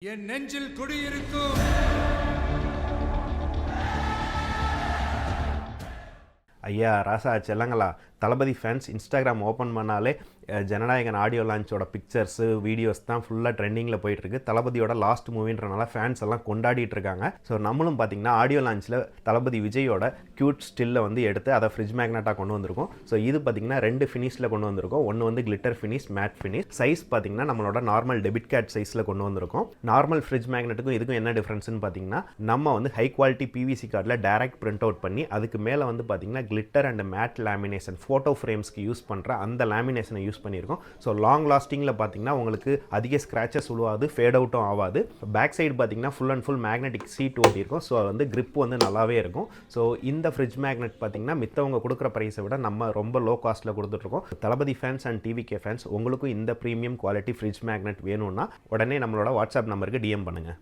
என் நெஞ்சில் குடியிருக்கும் ஐயா ராசா செல்லங்களா தளபதி ஃபேன்ஸ் இன்ஸ்டாகிராம் ஓப்பன் பண்ணாலே ஜனநாயகன் ஆடியோ லான்ச்சோட பிக்சர்ஸு வீடியோஸ் தான் ஃபுல்லாக ட்ரெண்டிங்கில் போயிட்டுருக்கு. தளபதியோட லாஸ்ட் மூவின்றனால ஃபேன்ஸ் எல்லாம் கொண்டாடிட்டு இருக்காங்க. ஸோ நம்மளும் பார்த்தீங்கன்னா ஆடியோ லான்ச்சில் தளபதி விஜயோட க்யூட் ஸ்டில்லை வந்து எடுத்து அதை ஃப்ரிட்ஜ் மேக்னட்டாக கொண்டு வந்திருக்கோம். ஸோ இது பார்த்தீங்கன்னா 2 ஃபினிஷில் கொண்டு வந்திருக்கோம். ஒன்று வந்து glitter finish, matte finish. Size பார்த்தீங்கன்னா நம்மளோட நார்மல் டெபிட் கார்டு சைஸில் கொண்டு வந்திருக்கோம். நார்மல் ஃப்ரிட்ஜ் மேக்னெட்டுக்கும் இதுக்கும் என்ன டிஃப்ரென்ஸ்னு பார்த்தீங்கன்னா, நம்ம வந்து ஹை குவாலிட்டி பிவிசி கார்டில் டைரக்ட் பிரிண்ட் அவுட் பண்ணி அதுக்கு மேலே வந்து பார்த்தீங்கன்னா glitter and matte lamination photo ஃப்ரேம்ஸ்க்கு யூஸ் பண்ணுற அந்த லேமினேஷனை யூஸ் பண்ணியிருக்கோம். ஸோ லாங் லாஸ்டிங்கில் பார்த்தீங்கன்னா உங்களுக்கு அதிக ஸ்க்ராச்சஸ் உழுவாது, ஃபேட் அவுட்டும் ஆகாது. பேக் சைடு பார்த்தீங்கன்னா full and full magnetic sheet ஓட்டியிருக்கும். ஸோ அது வந்து கிரிப் வந்து நல்லாவே இருக்கும். ஸோ இந்த ஃப்ரிட்ஜ் மேக்னெட் பார்த்தீங்கன்னா மித்தவங்க கொடுக்குற ப்ரைஸை விட நம்ம ரொம்ப லோ காஸ்ட்டில் கொடுத்துட்ருக்கோம். தளபதி ஃபேன்ஸ் அண்ட் டிவிகே ஃபேன்ஸ் உங்களுக்கும் இந்த ப்ரீமியம் குவாலிட்டி ஃப்ரிட்ஜ் மேக்னெட் வேணும்னா உடனே நம்மளோட வாட்ஸ்அப் நம்பருக்கு டிஎம் பண்ணுங்கள்.